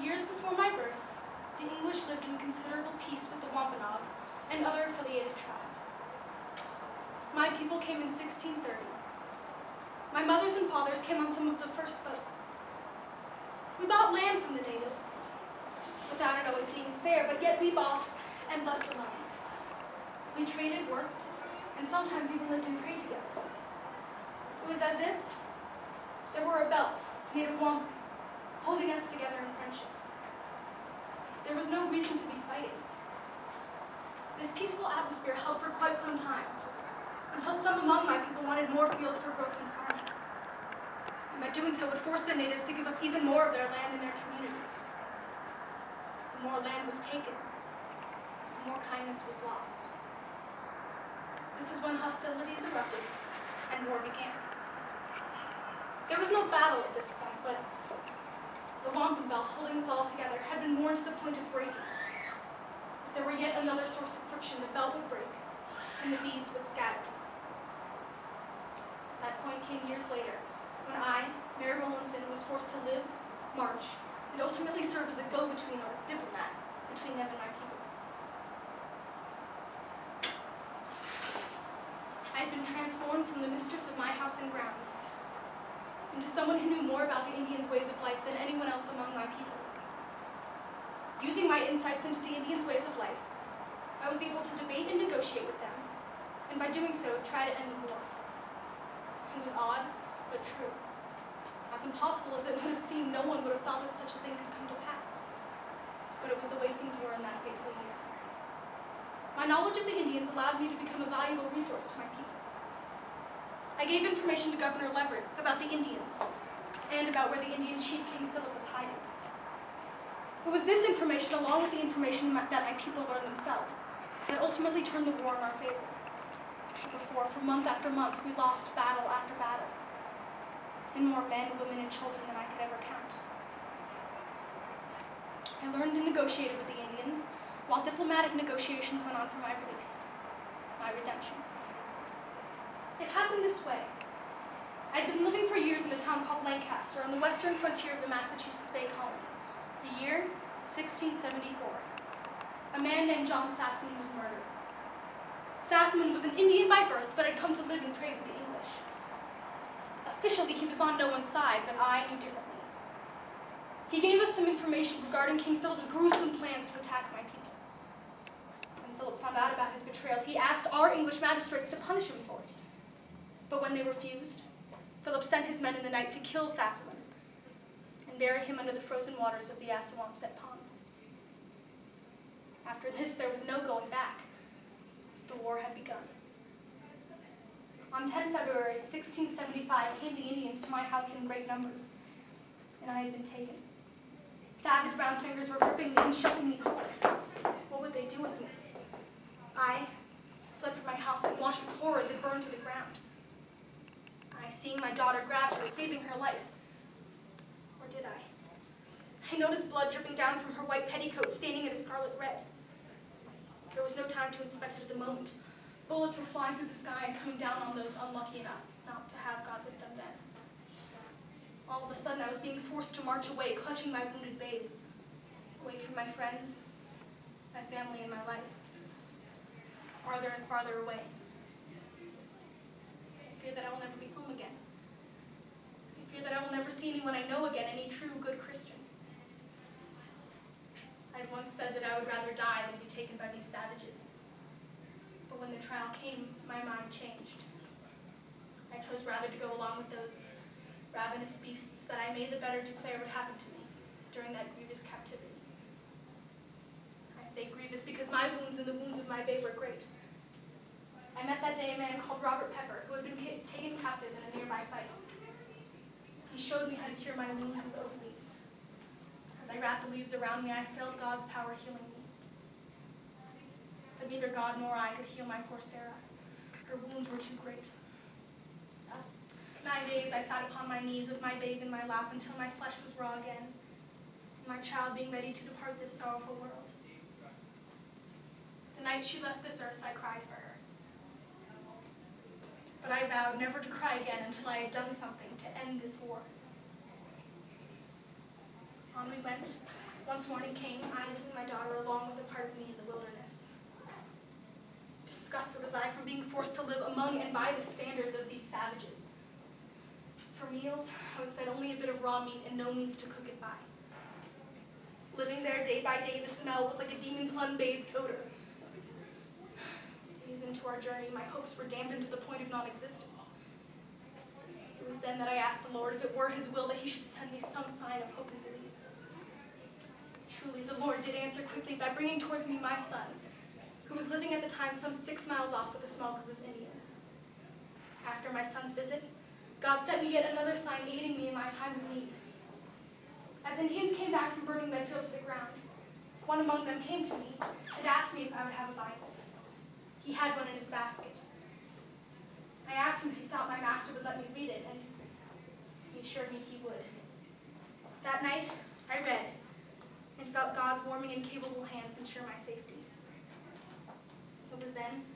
Years before my birth, the English lived in considerable peace with the Wampanoag and other affiliated tribes. My people came in 1630. My mothers and fathers came on some of the first boats. We bought land from the natives, without it always being fair, but yet we bought and left alone. We traded, worked, and sometimes even lived and prayed together. It was as if there were a belt made of wampum holding us together in friendship. There was no reason to be fighting. This peaceful atmosphere held for quite some time, until some among my people wanted more fields for growth and farming. And by doing so, would force the natives to give up even more of their land in their communities. The more land was taken, the more kindness was lost. This is when hostilities erupted and war began. There was no battle at this point, but the wampum belt holding us all together had been worn to the point of breaking. If there were yet another source of friction, the belt would break, and the beads would scatter. That point came years later, when I, Mary Rowlandson, was forced to live, march, and ultimately serve as a go-between or diplomat between them and my people. I had been transformed from the mistress of my house and grounds into someone who knew more about the Indians' ways of life than anyone else among my people. Using my insights into the Indians' ways of life, I was able to debate and negotiate with them, and by doing so, try to end the war. It was odd, but true. As impossible as it would have seemed, no one would have thought that such a thing could come to pass. But it was the way things were in that fateful year. My knowledge of the Indians allowed me to become a valuable resource to my people. I gave information to Governor Leverett about the Indians and about where the Indian chief King Philip was hiding. It was this information, along with the information that my people learned themselves, that ultimately turned the war in our favor. Before, for month after month, we lost battle after battle, and more men, women, and children than I could ever count. I learned and negotiated with the Indians, while diplomatic negotiations went on for my release, my redemption. It happened this way. I'd been living for years in a town called Lancaster on the western frontier of the Massachusetts Bay Colony. The year, 1674. A man named John Sassaman was murdered. Sassaman was an Indian by birth, but had come to live and pray with the English. Officially, he was on no one's side, but I knew differently. He gave us some information regarding King Philip's gruesome plans to attack my people. When Philip found out about his betrayal, he asked our English magistrates to punish him for it. But when they refused, Philip sent his men in the night to kill Sassaman and bury him under the frozen waters of the Assawampset Pond. After this, there was no going back. The war had begun. On 10 February 1675 came the Indians to my house in great numbers, and I had been taken. Savage brown fingers were gripping me and shoving me hard. What would they do with me? I fled from my house and watched with horror as it burned to the ground. I, seeing my daughter gradually saving her life. Or did I? I noticed blood dripping down from her white petticoat, staining it a scarlet red. There was no time to inspect it at the moment. Bullets were flying through the sky and coming down on those unlucky enough not to have God with them then. All of a sudden, I was being forced to march away, clutching my wounded babe, away from my friends, my family, and my life, farther and farther away. I fear that I will never be home again. I fear that I will never see anyone I know again, any true good Christian. I had once said that I would rather die than be taken by these savages. But when the trial came, my mind changed. I chose rather to go along with those ravenous beasts that I may the better declare what happened to me during that grievous captivity. I say grievous because my wounds and the wounds of my babe were great. I met that day a man called Robert Pepper, who had been taken captive in a nearby fight. He showed me how to cure my wounds with oak leaves. As I wrapped the leaves around me, I felt God's power healing me. But neither God nor I could heal my poor Sarah. Her wounds were too great. Thus, 9 days I sat upon my knees with my babe in my lap until my flesh was raw again, and my child being ready to depart this sorrowful world. The night she left this earth, I cried for her. But I vowed never to cry again until I had done something to end this war. On we went, Once morning came, I leaving my daughter along with a part of me in the wilderness. Disgusted was I from being forced to live among and by the standards of these savages. For meals, I was fed only a bit of raw meat and no means to cook it by. Living there day by day, the smell was like a demon's unbathed odor. Days into our journey, my hopes were dampened to the point of non-existence. It was then that I asked the Lord if it were his will that he should send me some sign of hope and belief. Truly, the Lord did answer quickly by bringing towards me my son, who was living at the time some 6 miles off with a small group of Indians. After my son's visit, God sent me yet another sign aiding me in my time of need. As Indians came back from burning their field to the ground, one among them came to me and asked me if I would have a Bible. He had one in his basket. I asked him if he thought my master would let me read it, and he assured me he would. That night, I read and felt God's warming and capable hands ensure my safety. It was then,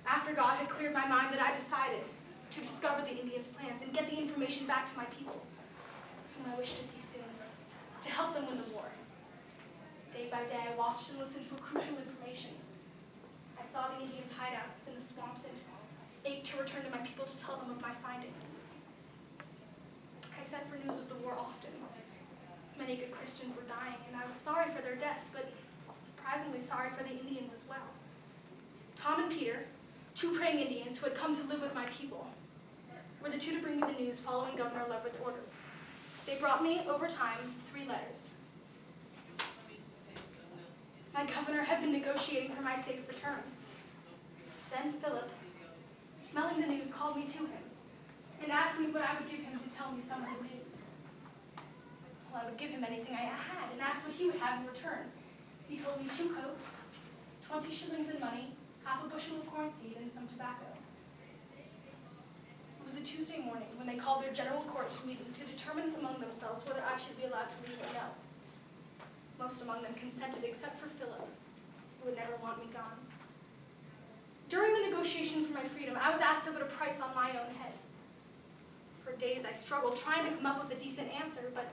after God had cleared my mind, that I decided to discover the Indians' plans and get the information back to my people, whom I wish to see soon, to help them win the war. Day by day, I watched and listened for crucial information. I saw the Indians' hideouts in the swamps and ached to return to my people to tell them of my findings. I sent for news of the war often. Many good Christians were dying, and I was sorry for their deaths, but surprisingly sorry for the Indians as well. Tom and Peter, 2 praying Indians who had come to live with my people, were the 2 to bring me the news following Governor Leverett's orders. They brought me, over time, 3 letters. My governor had been negotiating for my safe return. Then Philip, smelling the news, called me to him and asked me what I would give him to tell me some of the news. Well, I would give him anything I had and asked what he would have in return. He told me 2 coats, 20 shillings in money, half a bushel of corn seed, and some tobacco. It was a Tuesday morning when they called their general court meeting to determine among themselves whether I should be allowed to leave or no. Most among them consented except for Philip, who would never want me gone. During the negotiation for my freedom, I was asked to put a price on my own head. For days I struggled trying to come up with a decent answer, but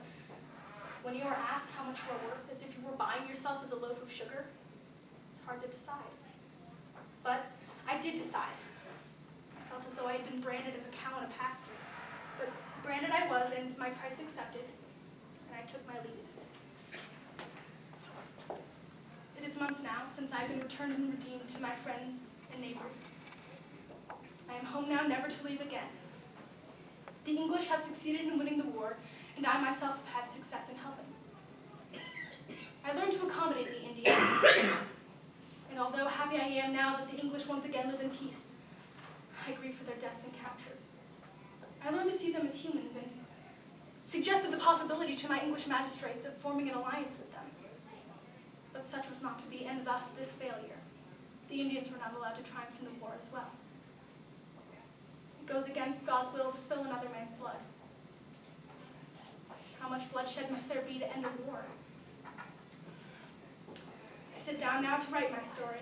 when you are asked how much you are worth, as if you were buying yourself as a loaf of sugar, it's hard to decide. But I did decide. I felt as though I had been branded as a cow in a pasture. But branded I was, and my price accepted, and I took my leave. It is months now since I have been returned and redeemed to my friends and neighbors. I am home now, never to leave again. The English have succeeded in winning the war, and I myself have had success in helping. I learned to accommodate the Indians, and although happy I am now that the English once again live in peace, I grieve for their deaths and capture. I learned to see them as humans and suggested the possibility to my English magistrates of forming an alliance with them. But such was not to be, and thus this failure. The Indians were not allowed to triumph in the war as well. It goes against God's will to spill another man's blood. How much bloodshed must there be to end a war? I sit down now to write my story.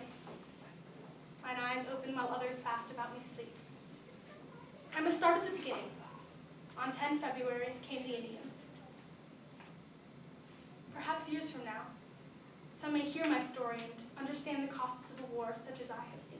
Mine eyes open while others fast about me sleep. I must start at the beginning. On 10 February came the Indians. Perhaps years from now, some may hear my story and understand the costs of a war such as I have seen.